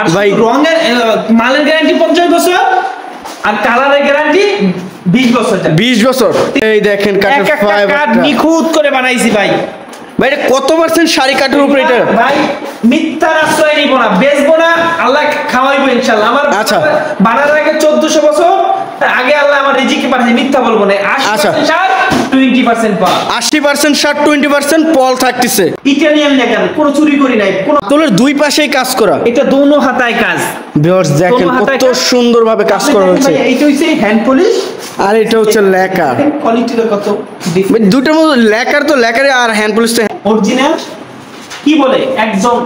আর ভাই রঙের মালের গ্যারান্টি 50 বছর আর কালারের গ্যারান্টি 20 বছর। 20 বছর। এই দেখেন কাঠের ফাইবার কাঠ নিখুঁত করে বানাইছি ভাই। ভাই এটা কত পার্সেন্ট শাড়ি কাঠের উপরে এটা? ভাই মিথ্যার আশ্রয় নিব না, বেচবো না, আল্লাহ খাওয়াইবো ইনশাআল্লাহ। আমার আচ্ছা বানার আগে 1400 বছর আগে আল্লাহ আমার রিজিকে পাঠায়, মিথ্যা বলবো না। 80% শার্ট 20% পল। 80% শার্ট 20% পল থাকতেছে। ইটালিয়ান লেকার, কোনো চুরি করি নাই, কোনো তোলের দুই পাশেই কাজ করা। এটা দোনো হাতায় কাজ। ভিউয়ার্স দেখেন কত সুন্দরভাবে কাজ করা হয়েছে। এইটা হইছে হ্যান্ড পলিশ আর এটা হচ্ছে লেকার। কোয়ালিটিটা কত ডিফারেন্ট, দুটোর মধ্যে লেকার তো লেকারে আর হ্যান্ড পলিশ তো অরিজিনাল। কি বলে একদম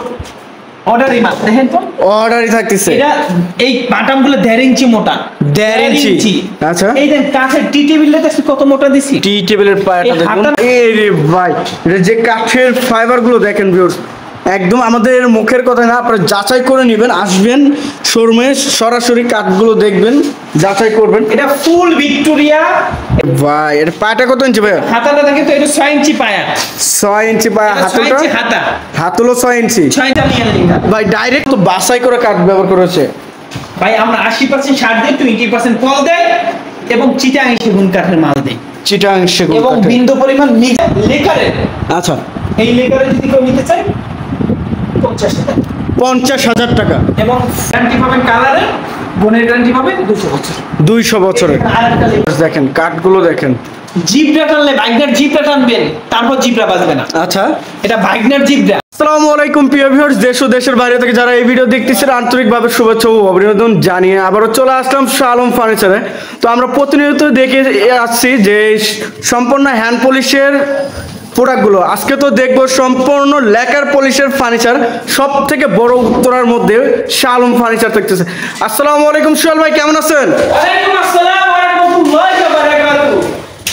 অর্ডারই মাল, দেখেন তো অর্ডারই থাকতেছে। এটা এই বাটামগুলো 1.5 ইঞ্চি মোটা। 1.5 ইঞ্চি। আচ্ছা এই দেন কাঠের টি টেবিলটা দেখছি কত মোটা দিছি। টি টেবিলের পায়াটা দেখুন। এই রে ভাই এটা যে কাঠের ফাইবার গুলো দেখেন ভিউয়ার্স, একদম আমাদের মুখের কথা না, আপনারা যাচাই করে নেবেন। আসবেন শোরুমে, সরাসরি কাঠগুলো দেখবেন, যাচাই করবেন। এটা ফুল ভিক্টোরিয়া। ভাই এর পায়াটা কত ইঞ্চি ভাই? হাতাটা দেখেন তো, এটা 6 ইঞ্চি পায়া। 6 ইঞ্চি পায়া। হাতটা হাতা হাত হলো 6 ইঞ্চি। 6 ইটালিয়ান লেখা। ভাই ডাইরেক্ট তো বাছাই করে কাঠ ব্যবহার করেছে ভাই। আমরা 80% শার্ট দেই, 20% পল দেই এবং চিটাং সেগুন কাঠের মাল দেই। চিটাং সেগুন এবং বিন্দু পরিমাণ লেকারের। আচ্ছা এই লেকারে যদি কেউ নিতে চায় 50,000 টাকা। এবং গ্যারান্টি পাবেন কালারে, বোনের গ্যারান্টি পাবেন 200 বছর। 200 বছরের। দেখেন কাঠগুলো দেখেন। জিব্রা টানলে বাইকনার জিব্রা টানবেন, তারপর জিব্রা বাজবে না। আচ্ছা এটা বাইকনার জিব্রা। আসসালামু আলাইকুম প্রিয় ভিউয়ার্স, দেশ ও দেশের বাইরে থেকে যারা এই ভিডিও দেখতেছেন আন্তরিকভাবে শুভেচ্ছা ও অভিনন্দন জানিয়ে আবারও চলে আসলাম শাহ আলম ফার্নিচারে। তো আমরা প্রতিনিয়ত দেখে আসছি যে সম্পূর্ণ হ্যান্ড পলিশের প্রোডাক্টগুলো। আজকে তো দেখবো সম্পূর্ণ লেকার পলিশের ফার্নিচার, সব থেকে বড় উত্তরার মধ্যে শাহ আলম ফার্নিচার থাকতেছে। আসসালামু আলাইকুম সোহেল ভাই, কেমন আছেন? ওয়ালাইকুম আসসালাম ওয়া রাহমাতুল্লাহি ওয়া বারাকাতুহু।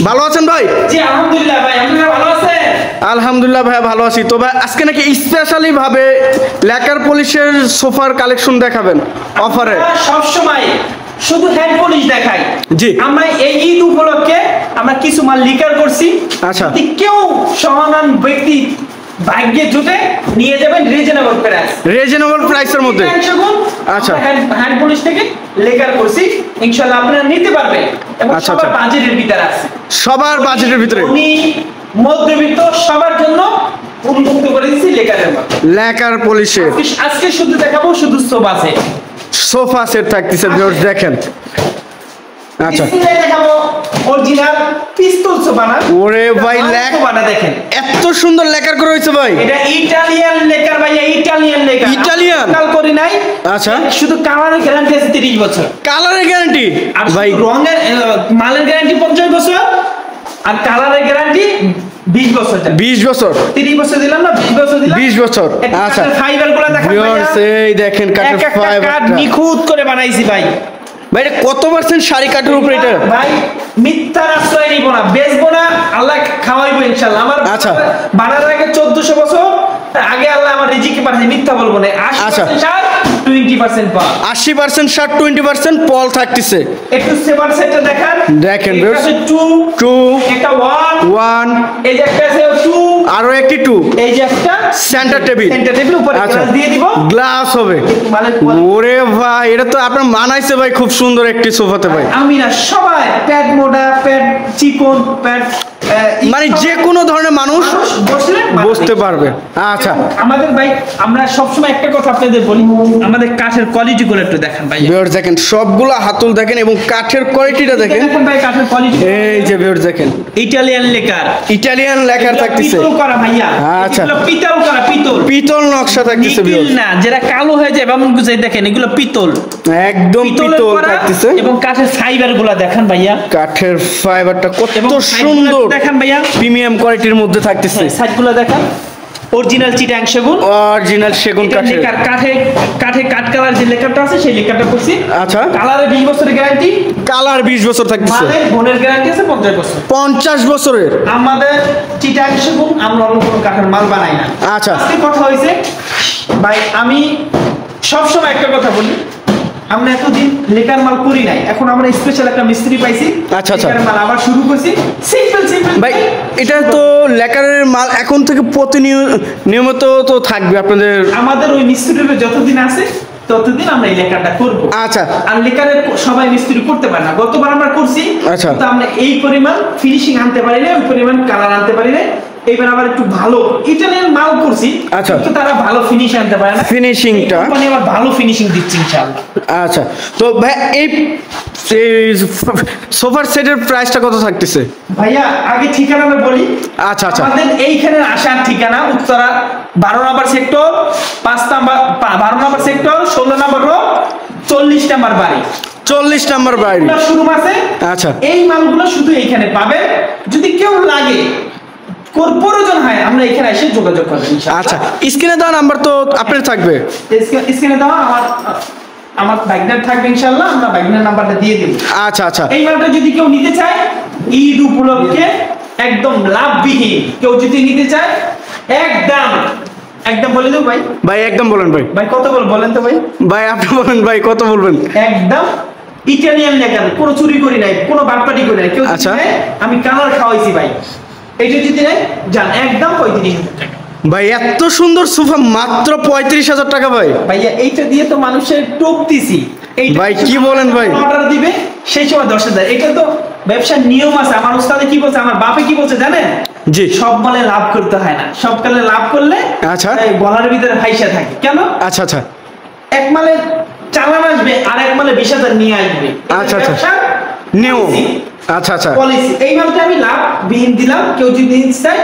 ভালো আছেন ভাই? জি আলহামদুলিল্লাহ ভাই, আপনারা ভালো আছেন? আলহামদুলিল্লাহ ভাই ভালো আছি। তো ভাই আজকে নাকি স্পেশালি ভাবে লেকার পলিশের সোফার কালেকশন দেখাবেন অফারে? সব সময় শুধু হ্যান্ড পলিশ দেখাই। জি আমরা এই ঈদ উপলক্ষে আমরা কিছু মাল লিকার করছি। আচ্ছা যদি কেউ সমান ব্যক্তি ভাগ্যে জুটে নিয়ে যাবেন রিজনেবল প্রাইস। রিজনেবল প্রাইসের মধ্যে। আচ্ছা হ্যান্ড পলিশ থেকে লেকার করছি, ইনশাআল্লাহ আপনারা নিতে পারবেন। এবং আচ্ছা সবার বাজেটের ভিতরে আছে, সবার বাজেটের ভিতরে, উনি মধ্যবিত্ত সবার জন্য উন্মুক্ত করে দিচ্ছি লেকারের মধ্যে। লেকার পলিশের আজকে শুধু দেখাবো শুধু সোফা সেট। সোফা সেট থাকতেছে ভিউয়ার্স দেখেন। আচ্ছা দেখাবো অরিজিনাল পিস্তল সোফা না। ওরে ভাই সোফাটা দেখেন এত সুন্দর লেকার করে হয়েছে ভাই। এটা ইটালিয়ান লেকার ভাই, ইটালিয়ান লেকার। ইটালিয়ান কাল করি নাই। আচ্ছা শুধু কালারের গ্যারান্টি আছে 30 বছর। কালারের গ্যারান্টি আর ভাই রঙের মালের গ্যারান্টি 50 বছর আর কালারের গ্যারান্টি 20 বছর। 20 বছর। 30 বছর দিলাম না, 20 বছর দিলাম। 20 বছর। আচ্ছা ফাইবারগুলো দেখেন ভিউয়ার্স এই দেখেন কাঠের ফাইবার, কাঠ নিখুঁত করে বানাইছি ভাই। ভাই এটা কত পার্সেন্ট শাড়ি কাঠের উপরে এটা? ভাই মিথ্যার আশ্রয় নিব না, বেচবো না, আল্লাহ খাওয়াইবো ইনশাআল্লাহ। আমার আচ্ছা বানার আগে 1400 বছর আগে আল্লাহ আমার রিজিকে পাঠায়, মিথ্যা বলবো না। 80% শার্ট 20% পল। 80% শার্ট 20% পল থাকতেছে। একটু সেভার সেটটা দেখান। দেখেন এটা 2 এটা 1 এই যে একটা আছে 2 আরো একটি 2, এই যে একটা সেন্টার টেবিল উপরে গ্লাস দিয়ে দিব, গ্লাস হবে। ওরে ভাই এটা তো আপনার মানাইছে ভাই, খুব সুন্দর একটি সোফাতে ভাই। আমি না সবাই প্যাড মোটা, প্যাড চিকন, প্যাড মানে যে কোনো ধরনের মানুষ বসতে পারবে। আচ্ছা আমাদের ভাই আমরা সবসময় একটা কথা আপনাদের বলি, আমাদের কাঠের কোয়ালিটি গুলো একটু দেখেন ভাই। ভিউয়ার্স দেখেন সবগুলো হাতল দেখেন এবং কাঠের কোয়ালিটিটা দেখেন ভাই। কাঠের কোয়ালিটি এই যে ভিউয়ার্স দেখেন ইটালিয়ান লেকার, ইটালিয়ান লেকার থাকতেছে। পিতল করা ভাইয়া। আচ্ছা এগুলো পিতল করা, পিতল নকশা থাকতেছে ভিউয়ার্স। না যেটা কালো হয়ে যায় এমন কিছু দেখেন, এগুলো পিতল, একদম পিতল থাকতেছে। এবং কাঠের ফাইবার গুলো দেখেন ভাইয়া, কাঠের ফাইবারটা কত সুন্দর দেখেন ভাইয়া, প্রিমিয়াম কোয়ালিটির মধ্যে থাকতেছে। সাইডগুলো দেখেন অরিজিনাল চিটাং সেগুন, অরিজিনাল সেগুন কাঠের। কাঠে কাঠ কালার যে লেকারটা আছে সেই লেকারটা করছি। আচ্ছা কালারে 20 বছরের গ্যারান্টি, কালার 20 বছর থাকতেছে। মানে বোনের গ্যারান্টি আছে 50 বছর। 50 বছরের। আমাদের চিটাং সেগুন, আমরা অন্য কোনো কাঠের মাল বানাই না। আচ্ছা আজকে কথা হইছে ভাই, আমি সব সময় একটা কথা বলি, আমরা এতদিন লেকার মাল করি নাই, এখন আমরা স্পেশাল একটা মিস্ত্রি পাইছি। আচ্ছা আচ্ছা লেকার মাল আবার শুরু করছি। সিম্পল ভাই এটা তো লেকারের মাল এখন থেকে নিয়মিত তো থাকবে আপনাদের। আমাদের ওই মিস্ত্রিটা যতদিন আছে ততদিন আমরা এই লেকারটা করবো। আচ্ছা। আর লেকারের সবাই মিস্ত্রি করতে পারে না, গতবার আমরা করছি, আচ্ছা। কিন্তু আমরা এই পরিমাণ ফিনিশিং আনতে পারি না, ওই পরিমাণ কালার আনতে পারি না। এবার আবার একটু ভালো ইটালিয়ান মাল করছি, আচ্ছা। কিন্তু তারা ভালো ফিনিশ আনতে পারে না, ফিনিশিংটা মানে আবার ভালো ফিনিশিং দিচ্ছে ইনশাআল্লাহ। আচ্ছা, তো ভাই এই সোফার সেটের প্রাইসটা কত থাকতেছে ভাইয়া আগে ঠিকানাটা বলি। আচ্ছা আচ্ছা। আমাদের এইখানে আসার ঠিকানা উত্তরা 12 নম্বর সেক্টর, 5 নম্বর 12 নম্বর সেক্টর, 16 নম্বর রোড, 40 নম্বর বাড়ি। 40 নম্বর বাড়ি শোরুম আছে। আচ্ছা। এই মালগুলো শুধু এইখানে পাবেন, যদি কেউ লাগে প্রয়োজন হয় আমরা এখানে এসে যোগাযোগ করবেন ইনশাআল্লাহ। আচ্ছা, স্ক্রিনে দেওয়া নাম্বার তো আপনার থাকবে, স্ক্রিনে দেওয়া আমার বাইকনার থাকবে ইনশাআল্লাহ, আমরা বাইকনার নাম্বারটা দিয়ে দেব। আচ্ছা আচ্ছা। এই মালটা যদি কেউ নিতে চায় ঈদ উপলক্ষে একদম লাভবিহীন, কেউ যদি নিতে চায় একদম বলে দেব ভাই। ভাই একদম বলেন ভাই। ভাই কত বলেন তো ভাই। ভাই আপনি বলেন ভাই, কত বলবেন? একদম ইটালিয়ান লেকার, কোনো চুরি করি নাই, কোনো বাটপাটি করি নাই। কেউ যদি আচ্ছা। নেয়, আমি কালার খাওয়াইছি ভাই, এইটা যদি নেয় যান একদম 35,000 টাকা। ভাই এত সুন্দর সোফা মাত্র 35,000 টাকা ভাই। ভাইয়া এইটা দিয়ে তো মানুষের টোপ দিছি। ভাই কি বলেন ভাই? অর্ডার দিবে সেই সময় 10,000। এটা তো ব্যবসার নিয়ম আছে। আমার উস্তাদে কি বলছে, আমার বাপে কি বলছে জানেন? জি। সব মালে লাভ করতে হয় না, সব কালে লাভ করলে আচ্ছা। এই গলার ভিতরে ফাইসা থাকে। কেন? আচ্ছা আচ্ছা। এক মালে চালান আসবে আর এক মালে 20,000 নিয়ে আসবে। আচ্ছা আচ্ছা। নিয়ম। আচ্ছা আচ্ছা। পলিসি। এই মালটা আমি লাভ বিহীন দিলাম, কেউ যদি নিতে চায়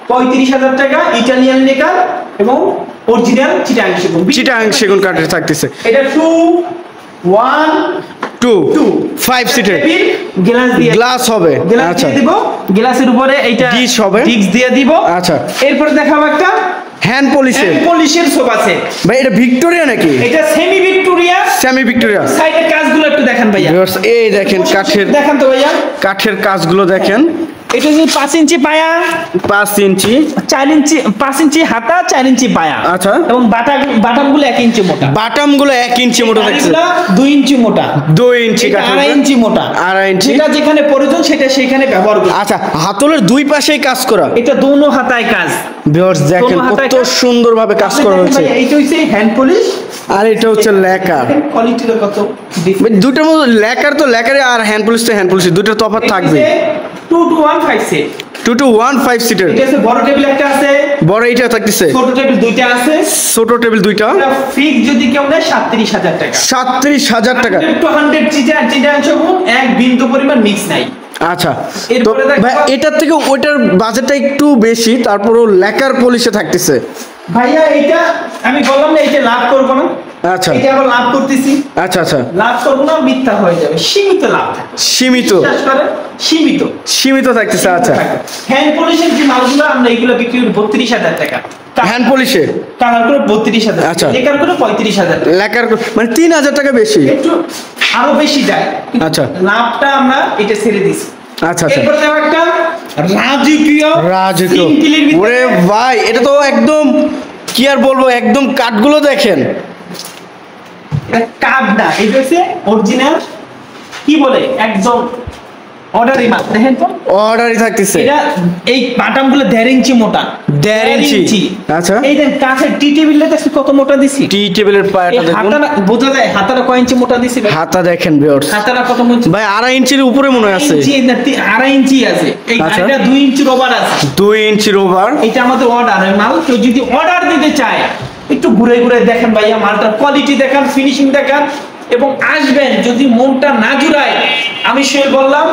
35,000 টাকা ইটালিয়ান লেকার এবং অরিজিনাল চিটাগাং সেগুন। চিটাগাং সেগুন কাঠের থাকতেছে। এটা 2 1 2 2 5 সিটের গ্লাস দিয়ে গ্লাস হবে। গ্লাস আচ্ছা। দিয়ে দিব, গ্লাসের উপরে এইটা ডিশ হবে, ডিশ দিয়ে দিব। আচ্ছা। এরপর দেখাবো একটা হ্যান্ড পলিশের। পলিশের সোফা সেট। ভাই এটা ভিক্টোরিয়া নাকি? এটা সেমি ভিক্টোরিয়া। Semi Victoria. সাইডের কাজগুলো একটু দেখেন ভাইয়া। ভিউয়ার্স এই দেখেন কাঠের, দেখান তো ভাইয়া কাঠের কাজগুলো দেখেন। এটা যে 5 ইঞ্চি পায়া, 5 ইঞ্চি, 4 ইঞ্চি, 5 ইঞ্চি হাতা, 4 ইঞ্চি পায়া। আচ্ছা। এবং বাটামগুলো 1 ইঞ্চি মোটা। বাটামগুলো 1 ইঞ্চি মোটা থাকছে। 2 ইঞ্চি মোটা। 2 ইঞ্চি এটা কাঠের। 2.5 ইঞ্চি মোটা। 2.5 ইঞ্চি। যেটা যেখানে প্রয়োজন সেটা সেখানে ব্যবহার করুন। আচ্ছা, হাতলের দুই পাশেই কাজ করা। এটা দোনো হাতায় কাজ। ভিউয়ার্স দেখেন কত সুন্দরভাবে কাজ করা হয়েছে। এইটা হইছে হ্যান্ড পলিশ আর এটা হচ্ছে লেকার। কোয়ালিটিটা কত ভাই দুটোর মধ্যে লেকার তো লেকারে আর হ্যান্ড পলিশ তো হ্যান্ড পলিশ, দুটোর তফাৎ থাকবে। 2 to 1 5 সেট। 2 to 1 5 সিটের। এটা আছে বড় টেবিল একটা আছে, বড় এইটা থাকতেছে, ছোট টেবিল দুইটা আছে। ছোট টেবিল দুইটা। এটা ফিক্স যদি কেউ নেয় 37,000 টাকা। 37,000 টাকা। 100 চিটাগাং সেগুন, এক বিন্দু পরিমাণ মিক্স নাই। আচ্ছা, তো এরপরে দেখো- ভাই এটার থেকে ওইটার বাজেটটা একটু বেশি, তারপরও লেকার পলিশে থাকতেছে। ভাইয়া এইটা আমি বললাম না এইটা লাভ করবো না, আচ্ছা এটা আবার লাভ করতেছি। আচ্ছা আচ্ছা। লাভ করবো না, মিথ্যা হয়ে যাবে। সীমিত লাভ থাকে, সীমিত, বিশ্বাস করেন, সীমিত সীমিত থাকতেছে। আচ্ছা, হ্যান্ড পলিশের যে মালগুলো আমরা এগুলো বিক্রি করি 32,000 টাকা। হ্যান্ড পলিশে কালার করে 32,000, আচ্ছা। লেকার করে 35,000 টাকা। লেকার মানে 3,000 টাকা বেশি। একটু আরো বেশি যায়, আচ্ছা। লাভটা আমরা এটা ছেড়ে দিছি। আচ্ছা আচ্ছা। এরপর দেখো একটা রাজকীয় রাজকীয়। সিম্পলের ভিতরে- ওরে ভাই এটা তো একদম কি আর বলবো, একদম কাঠগুলো দেখেন। এটা কাপ না, এটা হচ্ছে অরিজিনাল কি বলে একদম অর্ডারি মাল। দেখেন তো অর্ডারই থাকতেছে। এটা এই বাটামগুলো 1.5 ইঞ্চি মোটা। 1.5 ইঞ্চি। আচ্ছা। এই দেখ কাঠের টি টেবিলটা দেখছি কত মোটা দিছি। টি টেবিলের এই পায়াটা দেখুন, হাতাটা বোঝা যায়, হাতাটা কয় ইঞ্চি মোটা দিছি ভাই? হাতা দেখেন ভিউয়ার্স। হাতাটা কত ইঞ্চি? ভাই 2.5 ইঞ্চির উপরে মনে হয় আছে। ইঞ্চি না, 2.5 ইঞ্চি আছে। এই আচ্ছা। গাড়িটা 2 ইঞ্চির ওভার আছে। 2 ইঞ্চির ওভার। এটা আমাদের অর্ডার মাল। কেউ যদি অর্ডার দিতে চায় একটু ঘুরে ঘুরে দেখেন ভাইয়া, মালটার কোয়ালিটি দেখান, ফিনিশিং দেখান এবং আসবেন। যদি মনটা না জুড়ায় আমি সে বললাম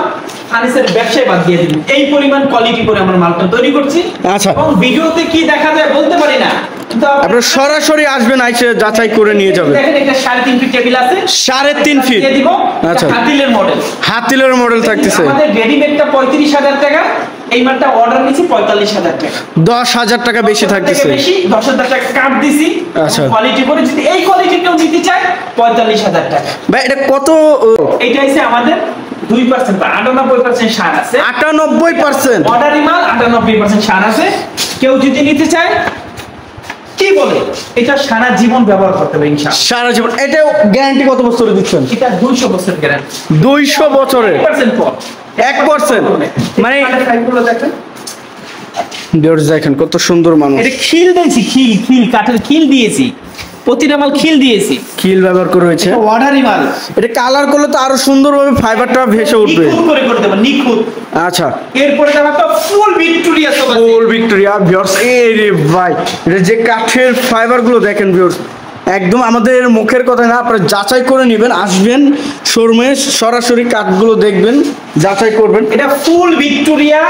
ফার্নিচারের ব্যবসায় বাদ দিয়ে দিন। এই পরিমাণ কোয়ালিটি করে আমরা মালটা তৈরি করছি। আচ্ছা। এবং ভিডিওতে কি দেখা যায় বলতে পারি না, কিন্তু আপনারা সরাসরি আসবেন, আইসে যাচাই করে নিয়ে যাবেন। দেখেন একটা 3.5 ফিট টেবিল আছে, 3.5 ফিট। দিয়ে দিব। আচ্ছা। হাতিলের মডেল, হাতিলের মডেল থাকতেছে। আমাদের রেডিমেডটা 35,000 টাকা, এই মালটা অর্ডার নিয়েছি 45,000 টাকা। 10,000 টাকা বেশি থাকতেছে। বেশি 10,000 টাকা কাট দিছি। আচ্ছা। কোয়ালিটি করে যদি এই কোয়ালিটি কেউ নিতে চায় 45,000 টাকা। ভাই এটা কত? এইটা হচ্ছে আমাদের 2% বা 98% সার আছে। 98%। অর্ডারি মাল 98% সার আছে। কেউ যদি নিতে চায় কি বলে এটা সারা জীবন ব্যবহার করতে হবে ইনশাআল্লাহ। সারা জীবন। এটা গ্যারান্টি কত বছরের দিচ্ছেন? এটা 200 বছর গ্যারান্টি। 200 বছরের। 1% পর 1%। মানে ফাইবগুলো দেখেন, ভিউয়ার্স দেখেন কত সুন্দর মানুষ। এটা খিল দিয়েছি, খিল কাঠের খিল দিয়েছি। প্রতিটা মাল খিল দিয়েছি, খিল ব্যবহার করে হয়েছে। অর্ডারি মাল। এটা কালার করলে তো আরো সুন্দরভাবে ফাইবারটা ভেসে উঠবে। নিখুঁত করে করে দেব, নিখুঁত। আচ্ছা, এরপরে দেখো একটা ফুল ভিক্টোরিয়া সোফা। ফুল ভিক্টোরিয়া ভিউয়ার্স, এই রে ভাই, এটা যে কাঠের ফাইবার গুলো দেখেন ভিউয়ার্স, একদম আমাদের মুখের কথা না, আপনারা যাচাই করে নেবেন, আসবেন শোরুমে সরাসরি কাঠগুলো দেখবেন, যাচাই করবেন। এটা ফুল ভিক্টোরিয়া,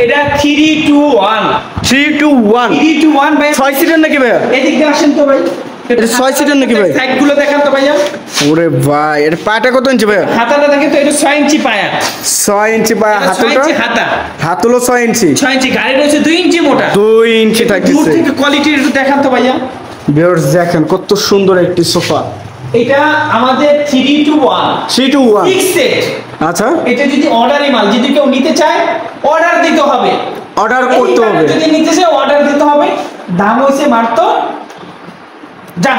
এটা 3-2-1 3-2-1 3-2-1 ভাই। 6 সিটের নাকি ভাই? এদিকে আসেন তো ভাই, এটা 6 সিটের নাকি ভাই? সাইড গুলো দেখান তো ভাইয়া। ওরে ভাই, এটা পাটা কত ইঞ্চি ভাই? হাতাটা দেখেন তো, এটা 6 ইঞ্চি পায়া। 6 ইঞ্চি পায়া। এটা 6 হাতলটা? ইঞ্চি হাতা। হাতলো 6 ইঞ্চি। 6 ইঞ্চি, গাড়ি রয়েছে 2 ইঞ্চি মোটা। 2 ইঞ্চি দূর থাকতেছে। থেকে কোয়ালিটি একটু দেখান তো ভাইয়া। ভিউয়ার্স দেখেন কত সুন্দর একটি সোফা। এটা আমাদের 3-2-1 3-2-1 ফিক্স সেট। আচ্ছা, এটা যদি অর্ডারি মাল, যদি কেউ নিতে চায় অর্ডার দিতে হবে, অর্ডার করতে হবে। যদি নিতে চায় অর্ডার দিতে হবে। দাম হইছে মাত্র যা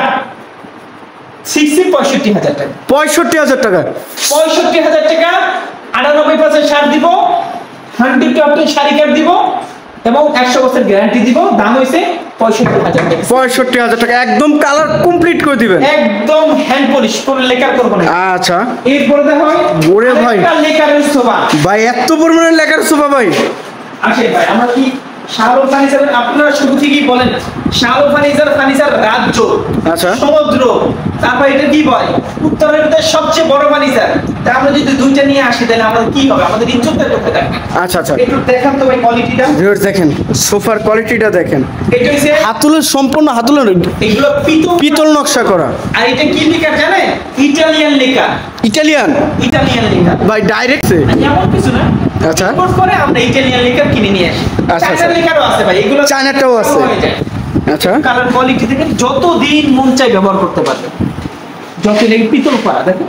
65,000 টাকা। 65,000 টাকা। 65,000 টাকা, 98% ছাড় দিব, 100% শাড়ি কার্ড দিব এবং 100 বছর গ্যারান্টি দিব। দাম হইছে 65,000 টাকা। 65,000 টাকা, একদম কালার কমপ্লিট করে দিবেন। একদম হ্যান্ড পলিশ, কোনো লেকার করব না। আচ্ছা, এরপরে দেখো ওরে ভাই, আরেকটা লেকারের সোফা। ভাই এত পরিমাণে লেখার সোফা ভাই। আসে ভাই, আমরা কি শাহরুখ ফার্নিচার, আপনারা শুরু থেকেই বলেন শাহরুখ ফার্নিচার, ফার্নিচার রাজ্য, আচ্ছা। সমুদ্র, তারপর এটা কি বয় উত্তরের ভিতরে সবচেয়ে বড় ফার্নিচার। তা আমরা যদি দুইটা নিয়ে আসি তাহলে আমাদের কি হবে? আমাদের ইজ্জতটা করতে থাকবে। আচ্ছা আচ্ছা, একটু দেখান তো ভাই কোয়ালিটিটা। ভিউয়ার্স দেখেন সোফার কোয়ালিটিটা দেখেন, এটা হইছে হাতুলের সম্পূর্ণ হাতুলের এগুলো পিতল নকশা করা। আর এটা কি লেখা জানেন? ইটালিয়ান লেখা। ইটালিয়ান ইটালিয়ান লেখা ভাই, ডাইরেক্ট। এমন কিছু না। আচ্ছা, ইম্পোর্ট করে আমরা ইটালিয়ান লেখা কিনে নিয়ে আসি। আচ্ছা, চায়নার লেখারও আছে ভাই, এগুলো চায়নাটাও আছে। আচ্ছা, কালার কোয়ালিটি দেখেন, যতদিন মন চাই ব্যবহার করতে পারবেন। যত লেগে পিতল করা দেখেন,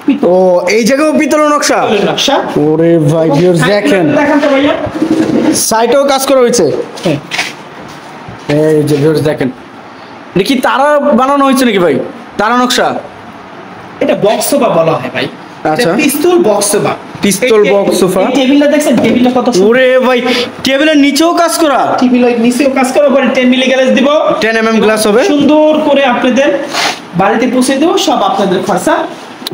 পিতল ও এই জায়গাও পিতল নকশা। নকশা। ওরে ভাই ভিউয়ার্স দেখেন, দেখান তো ভাইয়া। সাইটেও কাজ করা হয়েছে। হ্যাঁ। এই যে ভিউয়ার্স দেখেন, এটা কি তারা বানানো হয়েছে নাকি ভাই? তারা নকশা। এটা বক্স সোফা বলা হয় ভাই। আচ্ছা। এটা পিস্তল বক্স সোফা। পিস্তল বক্স সোফা। এই টেবিলটা দেখছেন? টেবিলটা কত সুন্দর। ওরে ভাই, টেবিলের নিচেও কাজ করা। টেবিলের নিচেও কাজ করার পরে 10 মিলি গ্লাস দিব। 10 mm গ্লাস হবে। সুন্দর করে আপনাদের বাড়িতে পৌঁছে দেব, সব আপনাদের খরচা।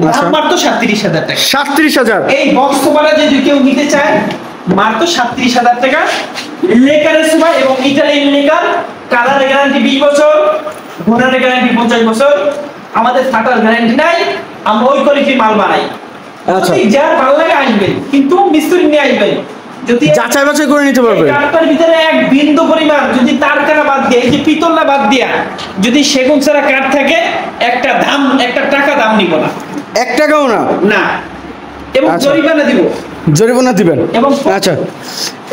আচ্ছা। মাত্র 37,000 টাকা। 37,000। এই বক্স সোফাটা যদি কেউ নিতে চায় মাত্র 37,000 টাকা। লেকারের সোফা এবং ইটালিয়ান লেকার, কালারের গ্যারান্টি 20 বছর, ঘোড়ার গ্যারান্টি 50 বছর। আমাদের ফাটার গ্যারান্টি নাই, আমরা ওই কোয়ালিটির মাল বানাই। আচ্ছা। যদি যার ভালো লাগে আসবেন, কিন্তু মিস্ত্রি নিয়ে আসবেন। যদি যাচাই বাছাই করে নিতে পারবে। এই কাঠটার ভিতরে এক বিন্দু পরিমাণ যদি তার কাটা বাদ দিয়ে, এই যে পিতলটা বাদ দিয়া যদি সেগুন ছাড়া কাঠ থাকে, একটা টাকা দাম নিব না। 1 টাকাও না। না, এবং আচ্ছা। জরিমানা দিব। জরিমানা দিবেন। এবং আচ্ছা,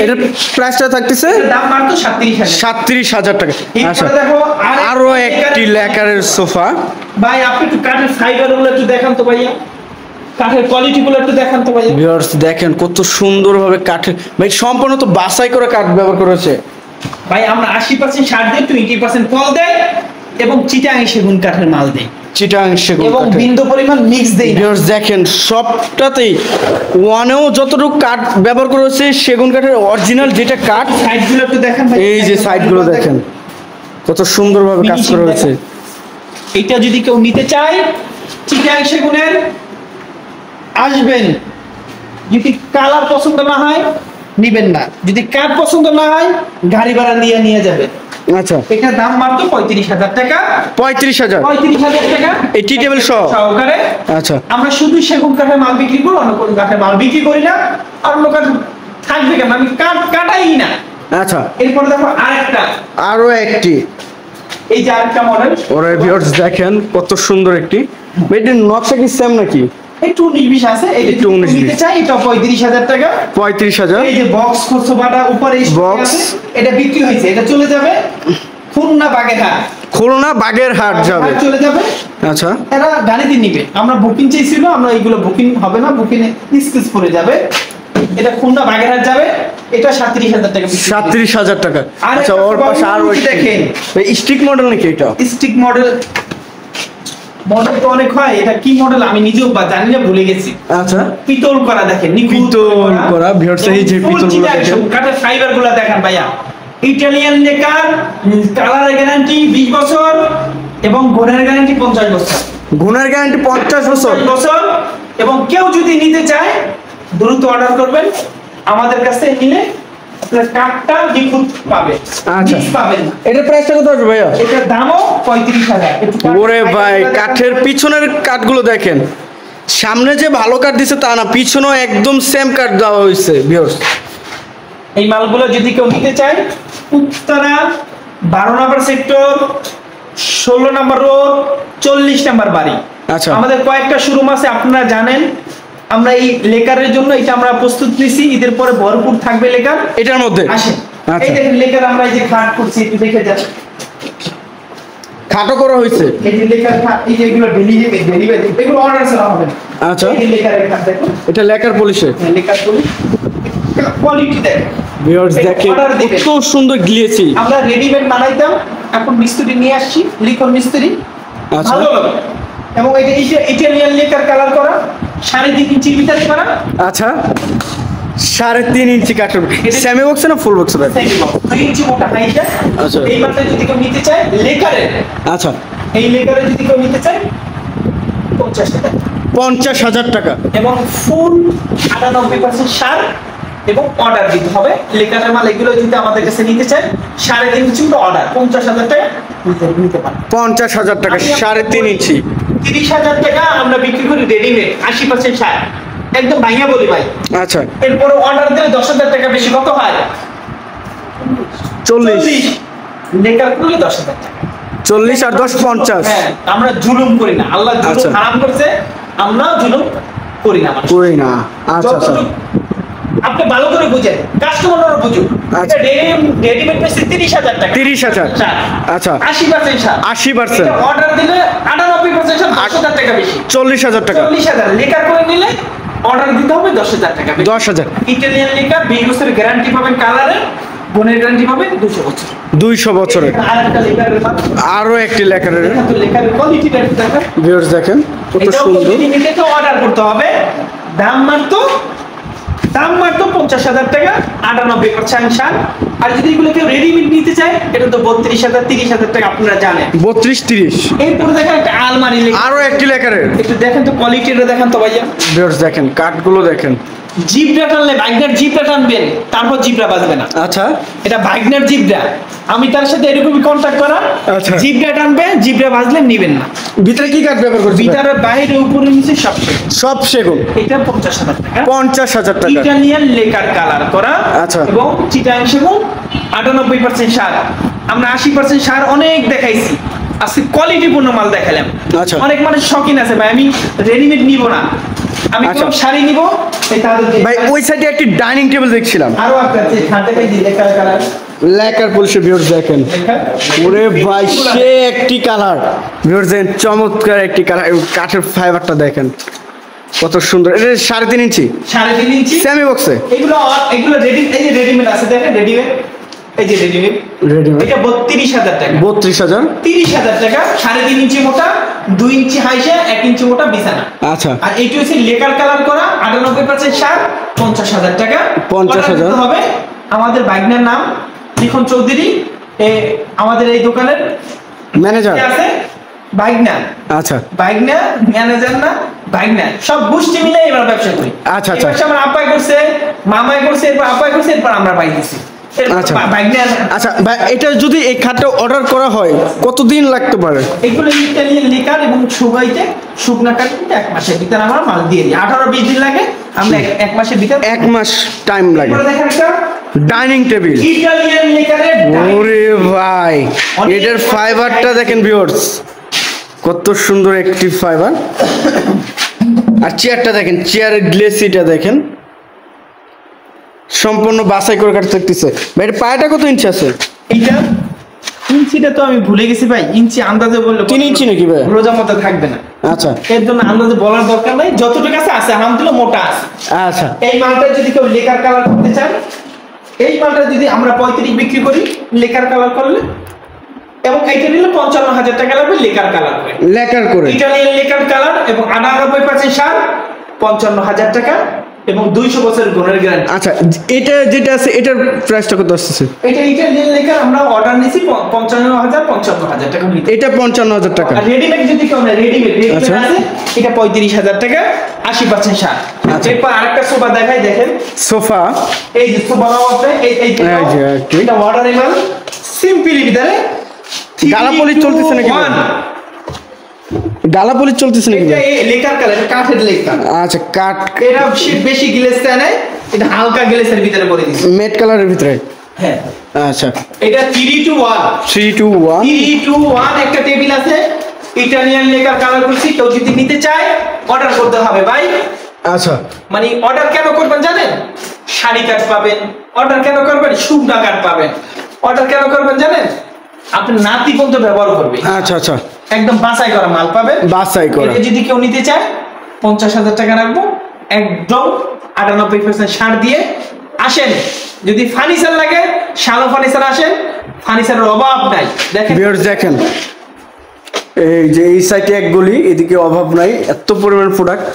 এটার প্রাইসটা থাকতেছে এটার দাম মাত্র 37,000। 37,000 টাকা। আচ্ছা, এরপরে দেখো আরো একটি লেকারের সোফা। ভাই আপনি একটু কাঠের ফাইবার গুলো একটু দেখান তো ভাইয়া, কাঠের কোয়ালিটি গুলো একটু দেখান তো ভাইয়া। ভিউয়ার্স দেখেন কত সুন্দরভাবে কাঠের, ভাই সম্পূর্ণ তো বাছাই করে কাঠ ব্যবহার করেছে। ভাই আমরা 80% সার দেই, 20% ফল দেয় এবং চিটাং সেগুন কাঠের মাল দেই চিটাং সেগুন এবং কাঠের। বিন্দু পরিমাণ মিক্স দেই না। ভিউয়ার্স দেখেন সবটাতেই ওয়ানেও যতটুকু কাঠ ব্যবহার করেছে সেগুন কাঠের অরিজিনাল যেটা কাঠ। সাইড গুলো একটু দেখেন ভাই। এই যে সাইড গুলো দেখেন কত সুন্দরভাবে কাজ করা হয়েছে। এটা যদি কেউ নিতে চায় চিটাং সেগুনের আসবেন, যদি কালার পছন্দ না হয় নিবেন না, যদি কাঠ পছন্দ না হয় গাড়ি ভাড়া নিয়ে যাবেন। আচ্ছা, এটার দাম মাত্র 35,000 টাকা। 35,000 35,000 টাকা এই টি টেবিল সহকারে। আচ্ছা, আমরা শুধু সেগুন কাঠের মাল বিক্রি করি, অন্য কোনো কাঠের মাল বিক্রি করি না। আর অন্য কাঠ থাকবে কেন? আমি কাঠ কাটাই না। আচ্ছা, এরপরে দেখো আরেকটা, আরো একটি। এই যে আরেকটা মডেল। ওরে ভিউয়ার্স দেখেন কত সুন্দর একটি। এটির নকশা কি সেম নাকি? একটু 19-20 আছে। এই একটু 19-20 নিতে চাই এটা 35,000 টাকা। 35,000। এই যে বক্স সোফাটা উপরে Box। আছে, এটা বিক্রি হয়েছে, এটা চলে যাবে খুলনা বাগেরহাট। খুলনা বাগেরহাট যাবে। চলে যাবে। আচ্ছা, এরা গাড়িতে নিবে, আমরা বুকিং চাইছিল, আমরা এইগুলো বুকিং হবে না, বুকিং স্কেচ পড়ে যাবে। এটা খুলনা বাগেরহাট যাবে, এটা 37,000 টাকা। 37,000 টাকা। আর আচ্ছা, একটা ওর পাশে আরো বাবুর্চি একটি দেখেন। স্টিক মডেল নাকি এটা? স্টিক মডেল, মডেল তো অনেক হয়, এটা কি মডেল আমি নিজেও জানি না, ভুলে গেছি। আচ্ছা, পিতল করা দেখেন, পিতল করা ভিউয়ার্স, এই যে পিতলগুলো দেখেন, কাঠের ফাইবার গুলো দেখেন ভাইয়া। ইটালিয়ান লেকার, কালার গ্যারান্টি 20 বছর, এবং গুণের গ্যারান্টি 50 বছর। গুণের গ্যারান্টি 50 বছর। এবং কেউ যদি নিতে চায় দ্রুত অর্ডার করবেন, আমাদের কাছে নিলে আপনার কাঠটা নিখুঁত পাবে। আচ্ছা, পাবেন। এটার প্রাইসটা কত আসবে ভাইয়া? এটার দামও 35,000। ওরে ভাই, কাঠের পিছনের কাঠগুলো দেখেন, সামনে যে ভালো কাঠ দিছে তা না, পিছনেও একদম সেম কাঠ দেওয়া হয়েছে ভিউয়ার্স। এই মালগুলো যদি কেউ নিতে চায়, উত্তরা 12 নম্বর সেক্টর, 16 নম্বর রোড, 40 নম্বর বাড়ি। আচ্ছা, আমাদের কয়েকটা শোরুম আছে, আপনারা জানেন। আমরা এই লেকারের জন্য এটা আমরা প্রস্তুত নিছি, ঈদের পরে ভরপুর থাকবে লেকার এটার মধ্যে। আসেন, আচ্ছা, এই দেখেন লেকার আমরা এই যে খাট করছি, একটু দেখে যান। খাটো করা হয়েছে। এই যে লেকার খাট, এই যে এগুলো ডেলিভারি এগুলো অর্ডার ছাড়া হবে না। আচ্ছা, এই লেকারের খাট দেখুন, এটা লেকার পলিশে। লেকার পলিশ কোয়ালিটি দেখেন ভিউয়ার্স দেখেন কত সুন্দর গিয়েছি। আমরা রেডিমেড বানাইতাম, এখন মিস্ত্রি নিয়ে আসছি, লিখন মিস্ত্রি। আচ্ছা, ভালো লাগে। এবং এই যে ইটালিয়ান লেকার কালার করা, 3.5 ইঞ্চির ভিতরে করা। আচ্ছা, 3.5 ইঞ্চি কাঠের সেমি বক্স না ফুল বক্স ভাই? 2 ইঞ্চি মোটা হাইটা। আচ্ছা, এই মালটা যদি কেউ নিতে চায় লেকারের, আচ্ছা, এই লেকারের যদি কেউ নিতে চায় 50,000 টাকা। 50,000 টাকা। এবং ফুল 98% সার এবং অর্ডার দিতে হবে। লেকারের মাল এগুলো যদি আমাদের কাছে নিতে চায় 3.5 ইঞ্চি অর্ডার 50,000 টাকা নিতে পারেন। 50,000 টাকা 3.5 ইঞ্চি। 30,000 টাকা আমরা বিক্রি করি রেডিমেড, 80% সার, একদম ভাইয়া বলি ভাই। আচ্ছা, এরপরে অর্ডার দিলে 10,000 টাকা বেশি, কত হয়? 40। লেকার করলে 10,000 টাকা। 40 আর 10 50। হ্যাঁ, আমরা জুলুম করি না, আল্লাহ আচ্ছা, জুলুম হারাম করছে, আমরা জুলুম করি না। করি না। আচ্ছা, আচ্ছা, আপনি ভালো করে বুঝেন, কাস্টমাররা বুঝুন। আচ্ছা, রেডিমেড পেয়েছে 30,000 টাকা। 30,000। আচ্ছা, 80% সার। 80%। অর্ডার দিলে 98% সার, 10,000 টাকা বেশি, 40,000 টাকা। 40,000 লেকার করে নিলে অর্ডার দিতে হবে 10,000 টাকা। 10,000। ইটালিয়ান লেকার 20 বছরের গ্যারান্টি পাবেন, কালারের গুণের গ্যারান্টি পাবেন 200 বছর। 200 বছরের। আরেকটা লেকারের মাল, আরো একটি লেকারের লেকারের কোয়ালিটি দেখেন। ভিউয়ার্স দেখেন কত এটাও সুন্দর। লিমিটেড অর্ডার করতে হবে। দাম মাত্র 50,000 টাকা, 98% সার। আর যদি এগুলো কেউ রেডিমেড নিতে চায়, এটা তো 32,000 30,000 টাকা, আপনারা জানেন। 32-30। এরপরে দেখেন একটা আলমারি লেকার, আরো একটি লেকারের। একটু দেখেন তো কোয়ালিটিটা দেখেন তো ভাইয়া। ভিউয়ার্স দেখেন কাঠগুলো দেখেন। জিব্রা টানলে, বাইকনার জিব্রা টানবেন, তারপর জিব্রা বাজবে না। আচ্ছা, এটা বাইকনার জিব্রা, আমি তার সাথে এরকমই কন্টাক্ট করা। আচ্ছা, জিব্রা টানবে, জিব্রা বাজলে নিবেন না। ভিতরে কি কাঠ ব্যবহার করছেন? ভিতরে বাইরে উপরে নিচে সব সেগুন। সব সেগুন। এটা 50,000 টাকা। 50,000 টাকা। ইটালিয়ান লেকার কালার করা। আচ্ছা, এবং চিটাং সেগুন 98% সার। আমরা 80% সার অনেক দেখাইছি, আজকে কোয়ালিটিপূর্ণ মাল দেখালাম। আচ্ছা, অনেক মানুষ শখিন আছে ভাই, আমি রেডিমেড নিব না, আমি আচ্ছা, কোন শাড়ি নিব। এই তাদের ভাই ওই সাইডে একটি ডাইনিং টেবিল দেখছিলাম। আরো একটা আছে, খাটে খাই দি লেকার কালার। লেকার পলিশে ভিউয়ার্স দেখেন। ওরে ভাই সে একটি কালার। ভিউয়ার্স দেখেন চমৎকার একটি কালার। কাঠের ফাইবারটা দেখেন কত সুন্দর। এটা 3.5 ইঞ্চি। 3.5 ইঞ্চি সেমি বক্সে। এগুলো রেডি, এই যে রেডিমেড আছে দেখেন, রেডিমেড, এই যে রেডিমেড। এটা 32,000 টাকা। 32,000। 30,000 টাকা, 3.5 ইঞ্চি মোটা, 2 ইঞ্চি হাইসে, 1 ইঞ্চি মোটা বিছানা। আচ্ছা, আর এইটা হচ্ছে লেকার কালার করা, 98% সার, 50,000 টাকা। 50,000 হবে। আমাদের বাইকনার নাম লিখন চৌধুরী, আমাদের এই দোকানের ম্যানেজার আছে বাইকনা। আচ্ছা, বাইকনা ম্যানেজার না, বাইকনা সব গোষ্ঠী মিলে এবার ব্যবসা করি। আচ্ছা, আচ্ছা, আমার আব্বাই করছে, মামাই করছে, এরপর আব্বাই করছে, এরপর আমরা বাইক দিছি। আচ্ছা, আচ্ছা ভাই, এটা যদি এই খাটটা অর্ডার করা হয় কতদিন লাগতে পারে? এগুলো ইটালিয়ান লেকার এবং শুকাইতে শুকনা কাটতে 1 মাসের ভিতরে আমরা মাল দিয়ে দিই। 18-20 দিন লাগে, আমরা 1 মাসের ভিতরে। 1 মাস টাইম লাগে। দেখেন একটা ডাইনিং টেবিল। ইটালিয়ান লেকারের। ওরে ভাই এটার ফাইবারটা দেখেন ভিউয়ার্স কত সুন্দর একটি ফাইবার। আর চেয়ারটা দেখেন, চেয়ারের গ্লেসিটা দেখেন সম্পূর্ণ বাছাই করে কাটতে থাকতেছে। ভাই এর পায়াটা কত ইঞ্চি আছে? এইটা ইঞ্চিটা তো আমি ভুলে গেছি ভাই, ইঞ্চি আন্দাজে বললে 3 ইঞ্চি নাকি ভাই? রোজা মতো থাকবে না। আচ্ছা, এর জন্য আন্দাজে বলার দরকার নাই, যতটুকু আছে আছে, আলহামদুলিল্লাহ মোটা আছে। আচ্ছা, এই মালটা যদি কেউ লেকার কালার করতে চান, এই মালটা যদি আমরা 35 বিক্রি করি লেকার কালার করলে, এবং এইটা নিলে 55,000 টাকা লাগবে লেকার কালার করে। লেকার করে ইটালিয়ান লেকার কালার এবং 98% সার, 55,000 টাকা। এবং 200 বছরের গুণের গ্যারান্টি। আচ্ছা, এটা যেটা আছে এটার প্রাইসটা কত আসছে? এটা ইটালিয়ান লেকার আমরা অর্ডার নিছি 55,000 টাকা নিতে। এটা 55,000 টাকা। আর রেডিমেড যদি কেউ নেয়, রেডিমেড আচ্ছা। আছে এটা 35,000 টাকা, 80% ছাড়। আচ্ছা। এরপর আরেকটা সোফা দেখাই, দেখেন সোফা, এই যে সোফা আছে, এই যে একটু। এটা অর্ডারে মাল সিম্পলি ভিতরে গালাপলি চলতেছে নাকি? গালাপলি চলতেছে নাকি? এটা এই লেকার কালার, কাঠের লেকার। আচ্ছা, কাঠ। এটা বেশি গ্লেজ দেয় নাই, এটা হালকা গ্লেজের ভিতরে করে দিছি, মেট কালারের ভিতরে। হ্যাঁ। আচ্ছা, এটা 3 to 1 3 to 1 3 to 1 একটা টেবিল আছে, ইটালিয়ান লেকার কালার করছি। কেউ যদি নিতে চায় অর্ডার করতে হবে ভাই। আচ্ছা, মানে অর্ডার কেন করবেন জানেন? শাড়ি কাট পাবেন। অর্ডার কেন করবেন? শুকনা কাট পাবেন। অর্ডার কেন করবেন জানেন? আপনি নাতি পর্যন্ত ব্যবহার করবে। আচ্ছা, আচ্ছা, একদম বাছাই করা মাল পাবেন। বাছাই করা। এটা যদি কেউ নিতে চায় 50,000 টাকা রাখবো, একদম 98% ছাড় দিয়ে আসেন। যদি ফার্নিচার লাগে, শালো ফার্নিচার আসেন, ফার্নিচারের অভাব নাই। দেখেন ভিউয়ার্স, দেখেন এই যে এই সাইডে এক গলি, এদিকে অভাব নাই, এত পরিমাণ প্রোডাক্ট।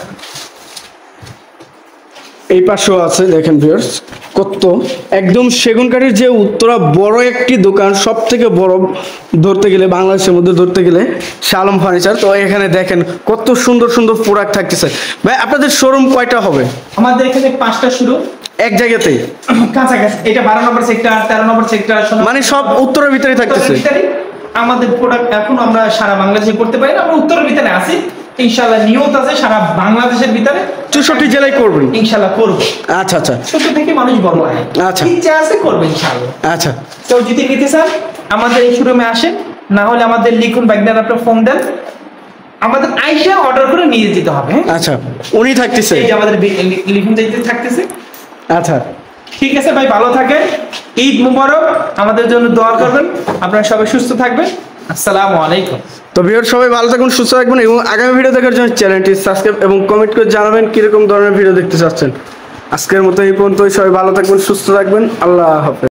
এই পাশেও আছে, দেখেন ভিউয়ার্স কত, একদম সেগুন কাঠের যে উত্তরা বড় একটি দোকান, সব থেকে বড় ধরতে গেলে, বাংলাদেশের মধ্যে ধরতে গেলে শালম ফার্নিচার। তো এখানে দেখেন কত সুন্দর সুন্দর প্রোডাক্ট থাকতেছে। ভাই, আপনাদের শোরুম কয়টা হবে? আমাদের এখানে 5টা শুরু এক জায়গাতেই কাছাকাছি। এটা 12 নম্বর সেক্টর, 13 নম্বর সেক্টর, মানে সব উত্তরের ভিতরে থাকতেছে। আমাদের প্রোডাক্ট এখন আমরা সারা বাংলাদেশে করতে পারি না, আমরা উত্তরের ভিতরে আছি। ইনশাআল্লাহ নিয়ত আছে সারা বাংলাদেশের ভিতরে 64 জেলায় করবেন ইনশাআল্লাহ করব। আচ্ছা, আচ্ছা, ছোট থেকে মানুষ বড় হয়। আচ্ছা, ইচ্ছা আছে করবে ইনশাআল্লাহ। আচ্ছা। কেউ যদি নিতে চান আমাদের এই শোরুমে আসেন, না হলে আমাদের লিখুন বাইকদার, আপনি ফোন দেন, আমাদের আইসা অর্ডার করে নিয়ে যেতে হবে। আচ্ছা, উনি থাকতেছে, এই যে আমাদের লিখুন যাইতে থাকতেছে। আচ্ছা, ঠিক আছে ভাই, ভালো থাকেন, ঈদ মুবারক, আমাদের জন্য দোয়া করবেন, আপনারা সবাই সুস্থ থাকবেন। আসসালামু আলাইকুম। তো ভিউয়ার সবাই ভালো থাকুন, সুস্থ থাকবেন এবং আগামী ভিডিও দেখার জন্য চ্যানেলটি সাবস্ক্রাইব এবং কমেন্ট করে জানাবেন কিরকম ধরনের ভিডিও দেখতে চাচ্ছেন। আজকের মতো এই পর্যন্তই, সবাই ভালো থাকবেন, সুস্থ থাকবেন, আল্লাহ হাফেজ।